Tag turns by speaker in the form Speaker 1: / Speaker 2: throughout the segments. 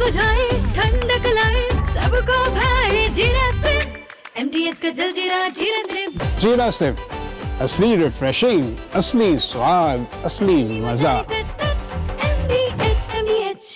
Speaker 1: बुझाए, ठंडक लाए, सबको भाए जीरा से। MTH का जलजीरा जीरा से।
Speaker 2: जीरा से असली रिफ्रेशिंग, असली स्वाद, असली मजा।
Speaker 1: MTH।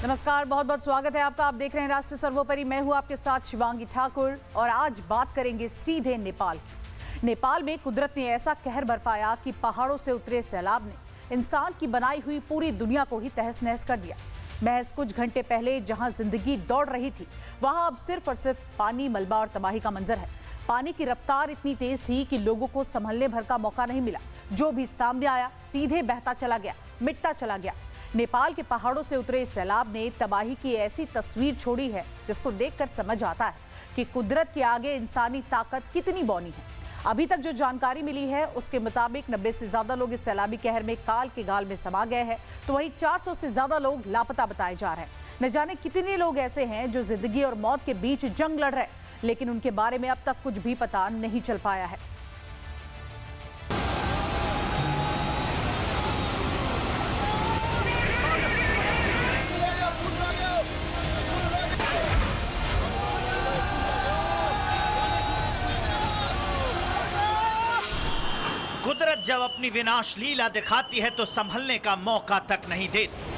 Speaker 3: नमस्कार, बहुत बहुत स्वागत है आपका। आप देख रहे हैं राष्ट्र सर्वोपरि। मैं हूं आपके साथ शिवांगी ठाकुर और आज बात करेंगे सीधे नेपाल की। नेपाल में कुदरत ने ऐसा कहर बरपाया कि पहाड़ों से उतरे सैलाब ने इंसान की बनाई हुई पूरी दुनिया को ही तहस नहस कर दिया। महज कुछ घंटे पहले जहां जिंदगी दौड़ रही थी, वहां अब सिर्फ और सिर्फ पानी, मलबा और तबाही का मंजर है। पानी की रफ्तार इतनी तेज थी कि लोगों को संभलने भर का मौका नहीं मिला। जो भी सामने आया सीधे बहता चला गया, मिटता चला गया। नेपाल के पहाड़ों से उतरे इस सैलाब ने तबाही की ऐसी तस्वीर छोड़ी है जिसको देखकर समझ आता है कि कुदरत के आगे इंसानी ताकत कितनी बौनी है। अभी तक जो जानकारी मिली है उसके मुताबिक 90 से ज्यादा लोग इस सैलाबी कहर में काल के गाल में समा गए हैं, तो वहीं 400 से ज्यादा लोग लापता बताए जा रहे हैं। न जाने कितने लोग ऐसे हैं जो जिंदगी और मौत के बीच जंग लड़ रहे हैं, लेकिन उनके बारे में अब तक कुछ भी पता नहीं चल पाया है।
Speaker 4: कुदरत जब अपनी विनाश लीला दिखाती है तो संभलने का मौका तक नहीं देती।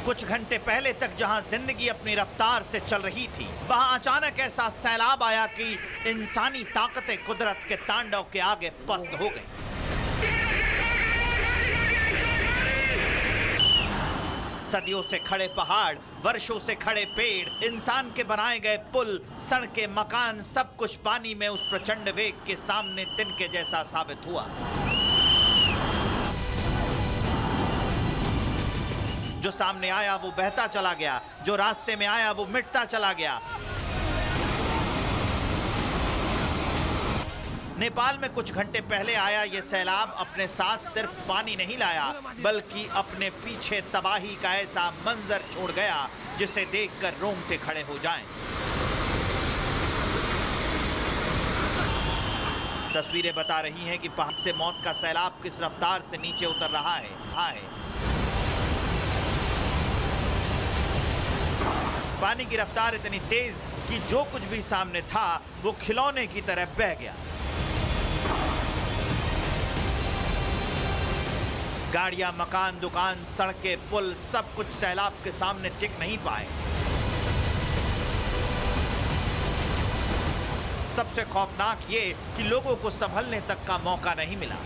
Speaker 4: कुछ घंटे पहले तक जहां जिंदगी अपनी रफ्तार से चल रही थी, वहां अचानक ऐसा सैलाब आया कि इंसानी ताकतें कुदरत के तांडव के आगे पस्त हो गई। सदियों से खड़े पहाड़, वर्षों से खड़े पेड़, इंसान के बनाए गए पुल, सड़कें, मकान, सब कुछ पानी में उस प्रचंड वेग के सामने तिनके जैसा साबित हुआ। जो सामने आया वो बहता चला गया, जो रास्ते में आया वो मिटता चला गया। नेपाल में कुछ घंटे पहले आया ये सैलाब अपने साथ सिर्फ पानी नहीं लाया, बल्कि अपने पीछे तबाही का ऐसा मंजर छोड़ गया जिसे देखकर रोंगटे खड़े हो जाएं। तस्वीरें बता रही हैं कि पहाड़ से मौत का सैलाब किस रफ्तार से नीचे उतर रहा है। पानी की रफ्तार इतनी तेज कि जो कुछ भी सामने था वो खिलौने की तरह बह गया। गाड़ियां, मकान, दुकान, सड़कें, पुल, सब कुछ सैलाब के सामने टिक नहीं पाए। सबसे खौफनाक ये कि लोगों को संभलने तक का मौका नहीं मिला।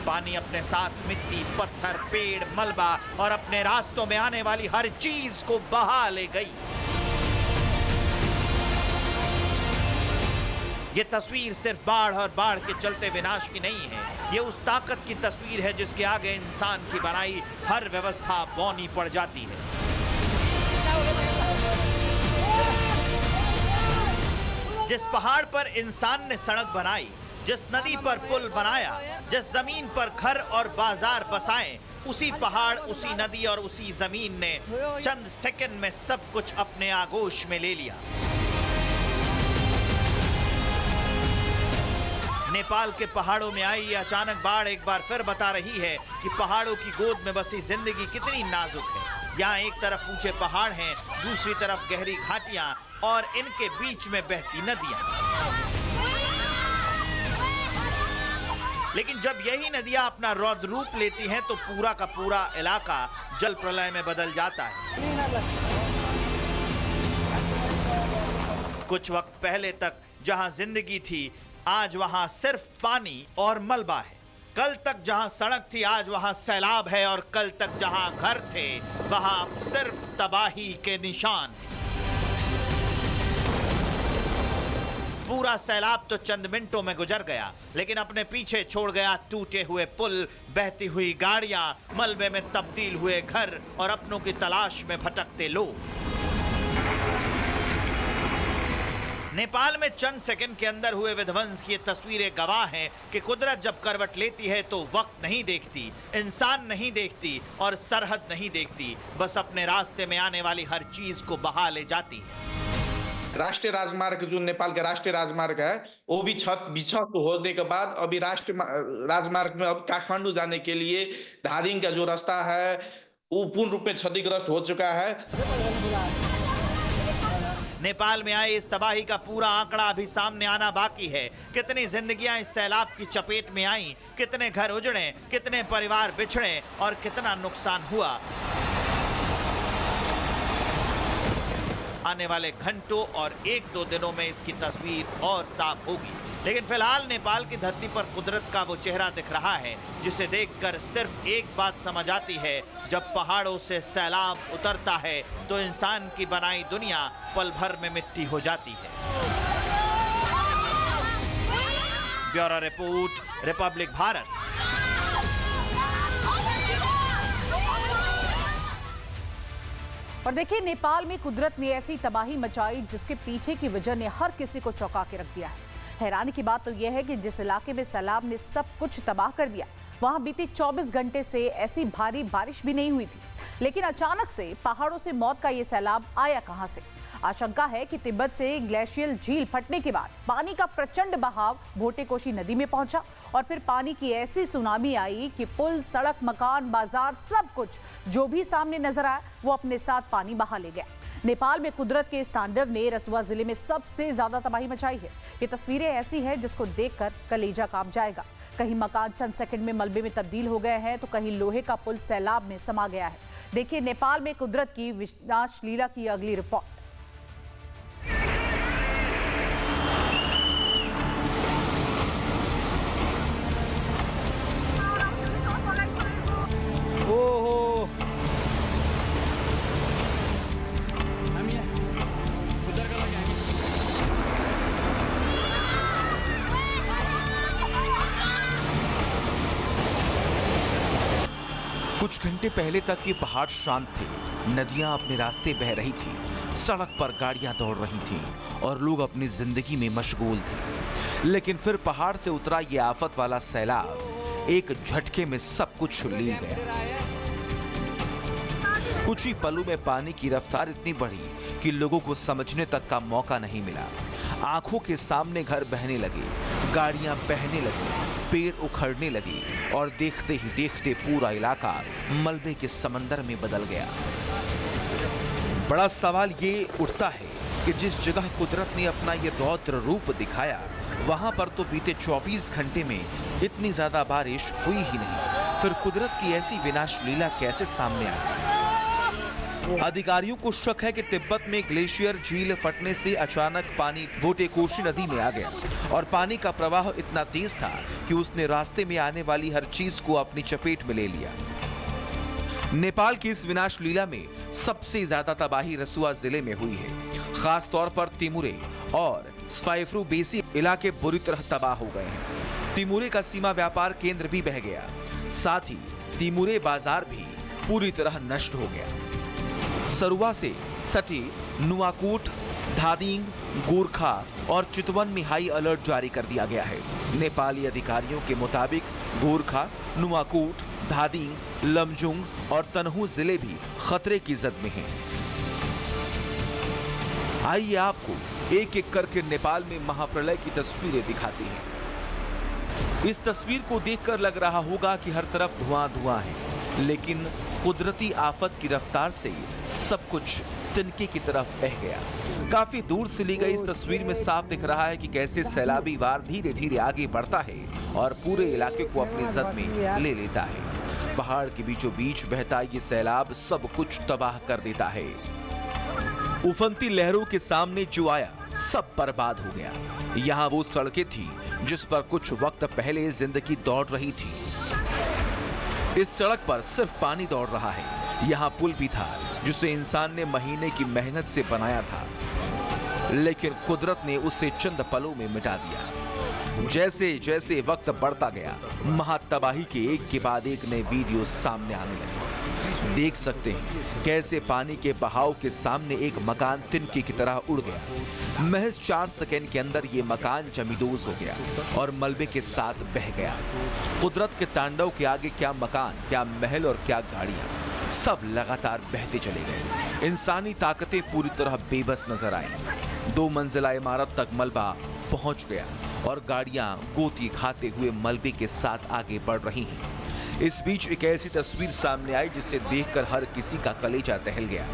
Speaker 4: पानी अपने साथ मिट्टी, पत्थर, पेड़, मलबा और अपने रास्तों में आने वाली हर चीज को बहा ले गई। ये तस्वीर सिर्फ बाढ़ और बाढ़ के चलते विनाश की नहीं है, ये उस ताकत की तस्वीर है जिसके आगे इंसान की बनाई हर व्यवस्था बौनी पड़ जाती है। जिस पहाड़ पर इंसान ने सड़क बनाई, जिस नदी पर पुल बनाया, जिस जमीन पर घर और बाजार बसाए, उसी पहाड़, उसी नदी और उसी जमीन ने चंद सेकंड में सब कुछ अपने आगोश में ले लिया। नेपाल के पहाड़ों में आई अचानक बाढ़ एक बार फिर बता रही है कि पहाड़ों की गोद में बसी जिंदगी कितनी नाजुक है। यहाँ एक तरफ ऊंचे पहाड़ हैं, दूसरी तरफ गहरी घाटियां और इनके बीच में बहती नदियां। लेकिन जब यही नदियां अपना रौद्र रूप लेती हैं तो पूरा का पूरा इलाका जल प्रलय में बदल जाता है। कुछ वक्त पहले तक जहां जिंदगी थी, आज वहां सिर्फ पानी और मलबा है। कल तक जहां सड़क थी, आज वहां सैलाब है, और कल तक जहां घर थे, वहां सिर्फ तबाही के निशान हैं। पूरा सैलाब तो चंद मिनटों में गुजर गया, लेकिन अपने पीछे छोड़ गया टूटे हुए पुल, बहती हुई गाड़ियां, मलबे में तब्दील हुए घर और अपनों की तलाश में भटकते लोग। नेपाल में चंद सेकंड के अंदर हुए विध्वंस की ये तस्वीरें गवाह हैं कि कुदरत जब करवट लेती है तो वक्त नहीं देखती, इंसान नहीं देखती और सरहद नहीं देखती, बस अपने रास्ते में आने वाली हर चीज को बहा ले जाती है।
Speaker 5: राष्ट्रीय राजमार्ग जो नेपाल का राष्ट्रीय राजमार्ग है, वो भी बिछा होने के बाद अभी राष्ट्रीय राजमार्ग में अब काठमांडू जाने के लिए धादिङ का जो रास्ता है वो पूर्ण रूप में क्षतिग्रस्त हो चुका है।
Speaker 4: नेपाल में आए इस तबाही का पूरा आंकड़ा अभी सामने आना बाकी है। कितनी जिंदगियां इस सैलाब की चपेट में आईं, कितने घर उजड़े, कितने परिवार बिछड़े और कितना नुकसान हुआ। आने वाले घंटों और 1-2 दिनों में इसकी तस्वीर और साफ होगी, लेकिन फिलहाल नेपाल की धरती पर कुदरत का वो चेहरा दिख रहा है जिसे देखकर सिर्फ एक बात समझ आती है, जब पहाड़ों से सैलाब उतरता है तो इंसान की बनाई दुनिया पल भर में मिट्टी हो जाती है। Bureau report, Republic Bharat.
Speaker 3: और देखिए, नेपाल में कुदरत ने ऐसी तबाही मचाई जिसके पीछे की वजह ने हर किसी को चौंका के रख दिया है। हैरानी की बात तो यह है कि जिस इलाके में सैलाब ने सब कुछ तबाह कर दिया, वहां बीते 24 घंटे से ऐसी भारी बारिश भी नहीं हुई थी, लेकिन अचानक से पहाड़ों से मौत का ये सैलाब आया कहां से? आशंका है कि तिब्बत से ग्लेशियल झील फटने के बाद पानी का प्रचंड बहाव भोटेकोशी नदी में पहुंचा और फिर पानी की ऐसी सुनामी आई कि पुल, सड़क, मकान, बाजार, सब कुछ जो भी सामने नजर आया वो अपने साथ पानी बहा ले गया। नेपाल में कुदरत के इस तांडव ने रसुआ जिले में सबसे ज्यादा तबाही मचाई है। ये तस्वीरें ऐसी हैं जिसको देखकर कलेजा कांप जाएगा। कहीं मकान चंद सेकंड में मलबे में तब्दील हो गए हैं तो कहीं लोहे का पुल सैलाब में समा गया है। देखिए नेपाल में कुदरत की विनाश लीला की अगली रिपोर्ट।
Speaker 6: कुछ घंटे पहले तक ये पहाड़ शांत थे, नदियां अपने रास्ते बह रही थी, सड़क पर गाड़ियां दौड़ रही थीं और लोग अपनी जिंदगी में मशगूल थे। लेकिन फिर पहाड़ से उतरा ये आफत वाला सैलाब एक झटके में सब कुछ लील गया। कुछ ही पलों में पानी की रफ्तार इतनी बढ़ी कि लोगों को समझने तक का मौका नहीं मिला। आंखों के सामने घर बहने लगे, गाड़ियां बहने लगी, पेड़ उखड़ने लगी और देखते ही देखते पूरा इलाका मलबे के समंदर में बदल गया। बड़ा सवाल ये उठता है कि जिस जगह कुदरत ने अपना ये रौद्र रूप दिखाया, वहां पर तो बीते 24 घंटे में इतनी ज्यादा बारिश हुई ही नहीं। फिर कुदरत की ऐसी विनाश लीला कैसे सामने आई? अधिकारियों को शक है कि तिब्बत में ग्लेशियर झील फटने से अचानक पानी भोटेकोशी नदी में आ गया और पानी का प्रवाह इतना तेज था कि उसने रास्ते में आने वाली हर चीज को अपनी चपेट में ले लिया। नेपाल की इस विनाश लीला में सबसे ज्यादा तबाही रसुआ जिले में हुई है। खास तौर पर तिमुरे और स्फाइफ्रू बेसी इलाके बुरी तरह तबाह हो गए हैं। तिमुरे का सीमा व्यापार केंद्र भी बह गया, साथ ही तिमुरे बाजार भी पूरी तरह नष्ट हो गया। सरुआ से सटे नुआकोट, धादिङ, गोरखा और चितवन में हाई अलर्ट जारी कर दिया गया है। नेपाली अधिकारियों के मुताबिक गोरखा, नुआकोट, धादिङ, लमजुङ और तनहु जिले भी खतरे की जद में हैं। आइए आपको एक एक करके नेपाल में महाप्रलय की तस्वीरें दिखाते हैं। इस तस्वीर को देखकर लग रहा होगा कि हर तरफ धुआं धुआं है, लेकिन कुदरती आफत की रफ्तार से सब कुछ तिनके की तरफ बह गया। काफी दूर से ली गई इस तस्वीर में साफ दिख रहा है कि कैसे सैलाबी वार धीरे धीरे आगे बढ़ता है और पूरे इलाके को अपनी जद में ले लेता है। पहाड़ के बीचों बीच बहता ये सैलाब सब कुछ तबाह कर देता है। उफनती लहरों के सामने जो आया सब बर्बाद हो गया। यहाँ वो सड़कें थी जिस पर कुछ वक्त पहले जिंदगी दौड़ रही थी। इस सड़क पर सिर्फ पानी दौड़ रहा है। यहाँ पुल भी था जिसे इंसान ने महीने की मेहनत से बनाया था, लेकिन कुदरत ने उसे चंद पलों में मिटा दिया। जैसे जैसे वक्त बढ़ता गया, महातबाही के एक के बाद एक नए वीडियो सामने आने लगे। देख सकते हैं कैसे पानी के बहाव के सामने एक मकान तिनके की तरह उड़ गया। महज 4 सेकंड के अंदर ये मकान जमींदोज हो गया और मलबे के साथ बह गया। कुदरत के तांडव के आगे क्या मकान, क्या महल और क्या गाड़ियां, सब लगातार बहते चले गए। इंसानी ताकतें पूरी तरह बेबस नजर आई। 2 मंजिला इमारत तक मलबा पहुंच गया और गाड़ियां गोती खाते हुए मलबे के साथ आगे बढ़ रही हैं। इस बीच एक ऐसी तस्वीर सामने आई जिसे देखकर हर किसी का कलेजा दहल गया।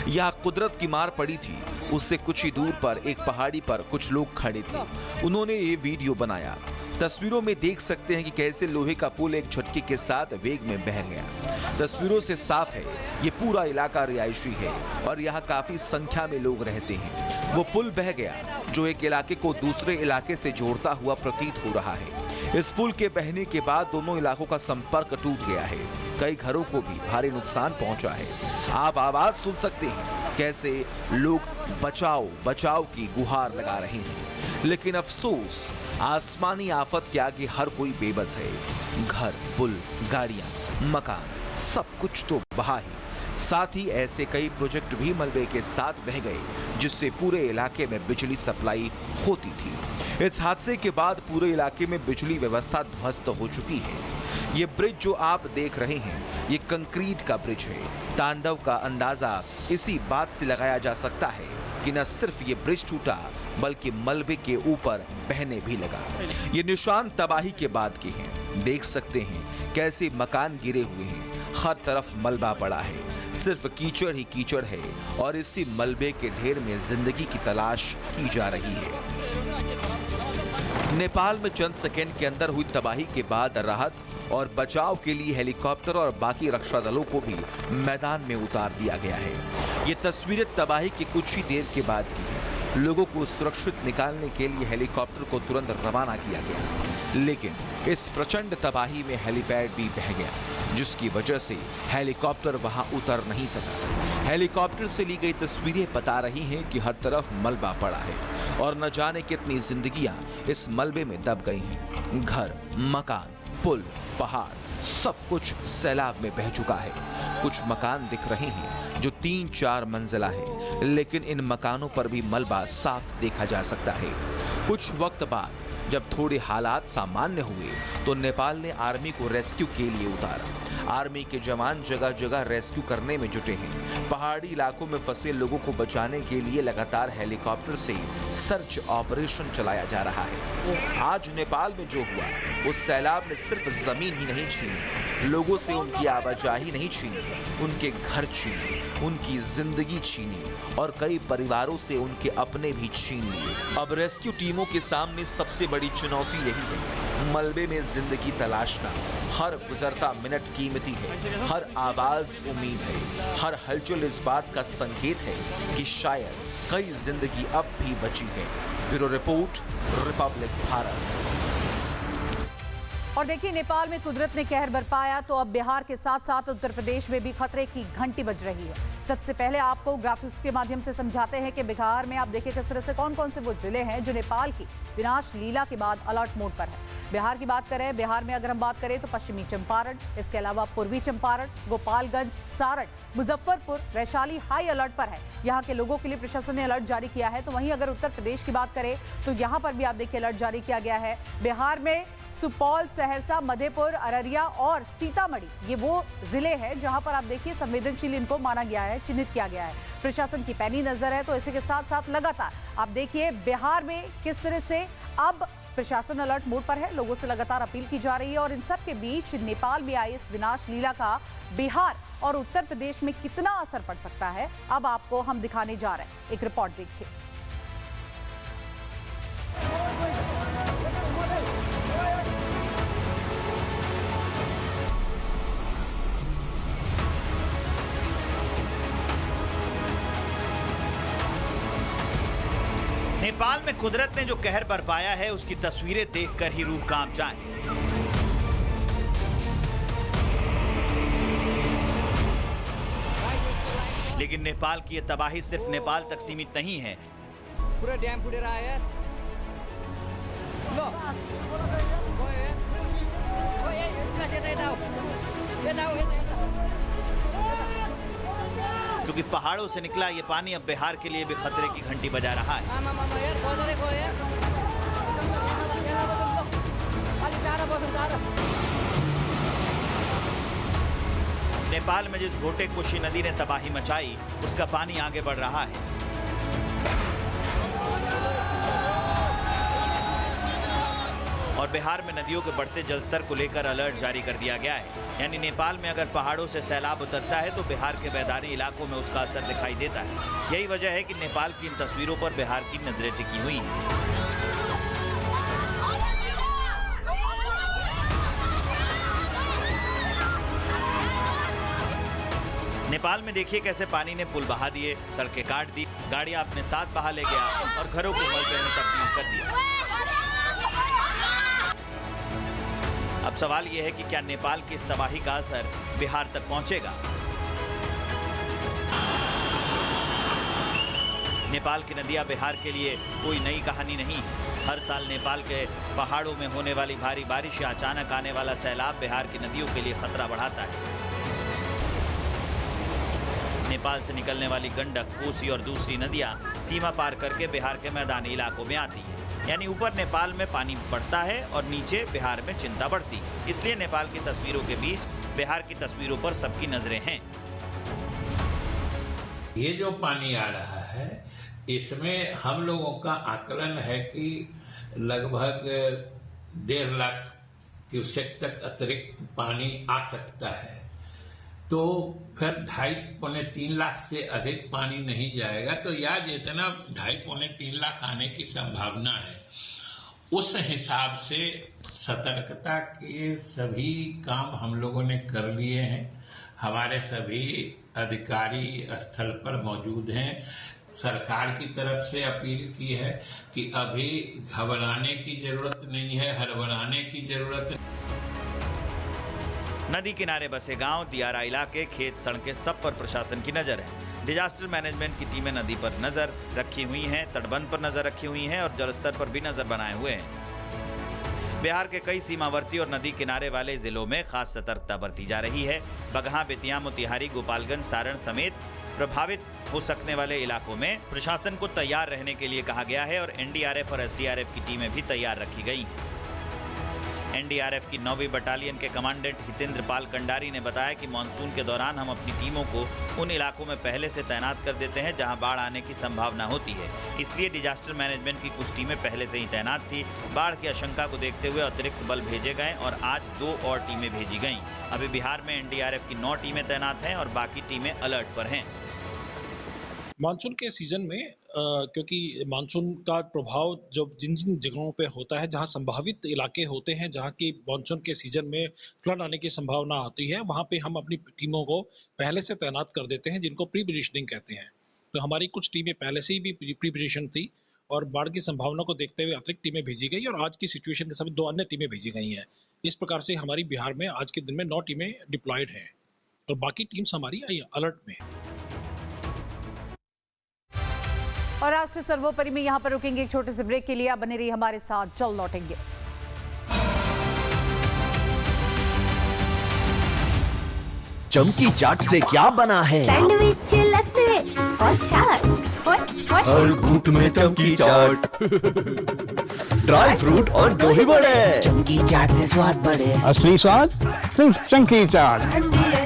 Speaker 6: यहाँ कुदरत की मार पड़ी थी। उससे कुछ ही दूर पर एक पहाड़ी पर कुछ लोग खड़े थे। उन्होंने ये वीडियो बनाया। तस्वीरों में देख सकते हैं कि कैसे लोहे का पुल एक झटके के साथ वेग में बह गया। तस्वीरों से साफ है ये पूरा इलाका रिहायशी है और यहाँ काफी संख्या में लोग रहते हैं। वो पुल बह गया जो एक इलाके को दूसरे इलाके से जोड़ता हुआ प्रतीत हो रहा है। इस पुल के बहने के बाद दोनों इलाकों का संपर्क टूट गया है। कई घरों को भी भारी नुकसान पहुंचा है। आप आवाज सुन सकते हैं कैसे लोग बचाओ बचाओ की गुहार लगा रहे हैं, लेकिन अफसोस आसमानी आफत के आगे हर कोई बेबस है। घर, पुल, गाड़ियां, मकान, सब कुछ तो बहा ही। साथ ही ऐसे कई प्रोजेक्ट भी मलबे के साथ बह गए जिससे पूरे इलाके में बिजली सप्लाई होती थी। इस हादसे के बाद पूरे इलाके में बिजली व्यवस्था ध्वस्त हो चुकी है। ये ब्रिज जो आप देख रहे हैं ये कंक्रीट का ब्रिज है। तांडव का अंदाजा इसी बात से लगाया जा सकता है कि न सिर्फ ये ब्रिज टूटा बल्कि मलबे के ऊपर बहने भी लगा। ये निशान तबाही के बाद के हैं। देख सकते हैं कैसे मकान गिरे हुए हैं, हर तरफ मलबा पड़ा है, सिर्फ कीचड़ ही कीचड़ है और इसी मलबे के ढेर में जिंदगी की तलाश की जा रही है। नेपाल में चंद सेकंड के अंदर हुई तबाही के बाद राहत और बचाव के लिए हेलीकॉप्टर और बाकी रक्षा दलों को भी मैदान में उतार दिया गया है। ये तस्वीरें तबाही की कुछ ही देर के बाद की हैं। लोगों को सुरक्षित निकालने के लिए हेलीकॉप्टर को तुरंत रवाना किया गया, लेकिन इस प्रचंड तबाही में हेलीपैड भी बह गया, जिसकी वजह से हेलीकॉप्टर वहां उतर नहीं सका। हेलीकॉप्टर से ली गई तस्वीरें बता रही हैं कि हर तरफ मलबा पड़ा है और न जाने कितनी जिंदगियां इस मलबे में दब गई हैं। घर, मकान, पुल, पहाड़, सब कुछ सैलाब में बह चुका है। कुछ मकान दिख रहे हैं जो 3-4 मंजिला है, लेकिन इन मकानों पर भी मलबा साफ देखा जा सकता है। कुछ वक्त बाद जब थोड़े हालात सामान्य हुए तो नेपाल ने आर्मी को रेस्क्यू के लिए उतारा। आर्मी के जवान जगह जगह रेस्क्यू करने में जुटे हैं। पहाड़ी इलाकों में फंसे लोगों को बचाने के लिए लगातार हेलीकॉप्टर से सर्च ऑपरेशन चलाया जा रहा है। आज नेपाल में जो हुआ उस सैलाब ने सिर्फ जमीन ही नहीं छीनी, लोगों से उनकी आवाजाही नहीं छीनी, उनके घर छीने, उनकी जिंदगी छीनी और कई परिवारों से उनके अपने भी छीन लिए। अब रेस्क्यू टीमों के सामने सबसे बड़ी चुनौती यही है, मलबे में जिंदगी तलाशना। हर गुजरता मिनट कीमती है, हर आवाज उम्मीद है, हर हलचल इस बात का संकेत है कि शायद कई जिंदगी अब भी बची है। Bureau report, Republic Bharat.
Speaker 3: और देखिए, नेपाल में कुदरत ने कहर बरपाया तो अब बिहार के साथ साथ उत्तर प्रदेश में भी खतरे की घंटी बज रही है। सबसे पहले आपको ग्राफिक्स के माध्यम से समझाते हैं कि बिहार में आप देखिए किस तरह से कौन कौन से वो जिले हैं जो नेपाल की विनाश लीला के बाद अलर्ट मोड पर है। बिहार की बात करें, बिहार में अगर हम बात करें तो पश्चिमी चंपारण, इसके अलावा पूर्वी चंपारण, गोपालगंज, सारण, मुजफ्फरपुर, वैशाली हाई अलर्ट पर है। यहाँ के लोगों के लिए प्रशासन ने अलर्ट जारी किया है। तो वहीं अगर उत्तर प्रदेश की बात करें तो यहाँ पर भी आप देखिए अलर्ट जारी किया गया है। बिहार में सुपौल, सहरसा, मधेपुर, अररिया और सीतामढ़ी ये वो जिले हैं जहां पर आप देखिए संवेदनशील इनको माना गया है, चिन्हित किया गया है। प्रशासन की पैनी नजर है। तो इसी के साथ साथ लगातार आप देखिए बिहार में किस तरह से अब प्रशासन अलर्ट मोड पर है, लोगों से लगातार अपील की जा रही है। और इन सब के बीच नेपाल में आई इस विनाश लीला का बिहार और उत्तर प्रदेश में कितना असर पड़ सकता है, अब आपको हम दिखाने जा रहे हैं। एक रिपोर्ट देखिए।
Speaker 4: नेपाल में कुदरत ने जो कहर बरपाया है उसकी तस्वीरें देखकर ही रूह कांप जाए। लेकिन नेपाल की यह तबाही सिर्फ नेपाल तक सीमित नहीं है।
Speaker 7: पूरा डैम फूट रहा है। लो
Speaker 4: क्योंकि पहाड़ों से निकला ये पानी अब बिहार के लिए भी खतरे की घंटी बजा रहा है। नेपाल में जिस भोटे कोशी नदी ने तबाही मचाई उसका पानी आगे बढ़ रहा है। और बिहार में नदियों के बढ़ते जलस्तर को लेकर अलर्ट जारी कर दिया गया है। यानी नेपाल में अगर पहाड़ों से सैलाब उतरता है तो बिहार के मैदानी इलाकों में उसका असर दिखाई देता है। यही वजह है कि नेपाल की इन तस्वीरों पर बिहार की नजरें टिकी हुई हैं। नेपाल में देखिए कैसे पानी ने पुल बहा दिए, सड़कें काट दी, गाड़ियां अपने साथ बहा ले गया और घरों को मलबे में तब्दील कर दिया। अब सवाल यह है कि क्या नेपाल की इस तबाही का असर बिहार तक पहुंचेगा? नेपाल की नदियां बिहार के लिए कोई नई कहानी नहीं है। हर साल नेपाल के पहाड़ों में होने वाली भारी बारिश या अचानक आने वाला सैलाब बिहार की नदियों के लिए खतरा बढ़ाता है। नेपाल से निकलने वाली गंडक, कोसी और दूसरी नदियां सीमा पार करके बिहार के मैदानी इलाकों में आती है। यानी ऊपर नेपाल में पानी बढ़ता है और नीचे बिहार में चिंता बढ़ती है। इसलिए नेपाल की तस्वीरों के बीच बिहार की तस्वीरों पर सबकी नजरें हैं।
Speaker 8: ये जो पानी आ रहा है इसमें हम लोगों का आकलन है कि लगभग 1.5 लाख क्यूसेक तक अतिरिक्त पानी आ सकता है। तो फिर 2.5-3 लाख से अधिक पानी नहीं जाएगा। तो या जितना 2.5-3 लाख आने की संभावना है उस हिसाब से सतर्कता के सभी काम हम लोगों ने कर लिए हैं। हमारे सभी अधिकारी स्थल पर मौजूद हैं। सरकार की तरफ से अपील की है कि अभी घबराने की जरूरत नहीं है, हड़बड़ाने की जरूरत।
Speaker 4: नदी किनारे बसे गांव, दियारा इलाके, खेत, सड़कें, सब पर प्रशासन की नजर है। डिजास्टर मैनेजमेंट की टीमें नदी पर नजर रखी हुई हैं, तटबंध पर नजर रखी हुई हैं और जलस्तर पर भी नजर बनाए हुए हैं। बिहार के कई सीमावर्ती और नदी किनारे वाले जिलों में खास सतर्कता बरती जा रही है। बगहा, बेतिया, मोतिहारी, गोपालगंज, सारण समेत प्रभावित हो सकने वाले इलाकों में प्रशासन को तैयार रहने के लिए कहा गया है और एनडीआरएफ और एसडीआरएफ की टीमें भी तैयार रखी गई हैं। एनडीआरएफ की 9वीं बटालियन के कमांडेंट हितेंद्र पाल कंडारी ने बताया कि मानसून के दौरान हम अपनी टीमों को उन इलाकों में पहले से तैनात कर देते हैं जहां बाढ़ आने की संभावना होती है। इसलिए डिजास्टर मैनेजमेंट की कुछ टीमें पहले से ही तैनात थी। बाढ़ की आशंका को देखते हुए अतिरिक्त बल भेजे गए और आज 2 और टीमें भेजी गईं। अभी बिहार में एनडीआरएफ की 9 टीमें तैनात हैं और बाकी टीमें अलर्ट पर हैं।
Speaker 9: मानसून के सीजन में क्योंकि मानसून का प्रभाव जब जिन जिन जगहों पे होता है, जहां संभावित इलाके होते हैं जहां की मानसून के सीजन में फ्लड आने की संभावना आती है, वहां पे हम अपनी टीमों को पहले से तैनात कर देते हैं, जिनको प्री पोजीशनिंग कहते हैं। तो हमारी कुछ टीमें पहले से ही भी प्री पोजीशन थी और बाढ़ की संभावना को देखते हुए अतिरिक्त टीमें भेजी गई और आज की सिचुएशन के समय 2 अन्य टीमें भेजी गई हैं। इस प्रकार से हमारी बिहार में आज के दिन में 9 टीमें डिप्लॉयड हैं और बाकी टीम्स हमारी अलर्ट में है।
Speaker 3: और राष्ट्रीय सर्वोपरि में यहाँ पर रुकेंगे एक छोटे से ब्रेक के लिए। आप बने रहिए हमारे साथ, जल्द लौटेंगे।
Speaker 10: चमकी चाट से क्या बना है?
Speaker 1: सैंडविच, लस्सी और छाछ और
Speaker 10: हर घूंट में चमकी चाट। ड्राई फ्रूट और दही बड़े, चमकी चाट से स्वाद बढ़े।
Speaker 2: असली स्वाद सिर्फ चमकी चाट।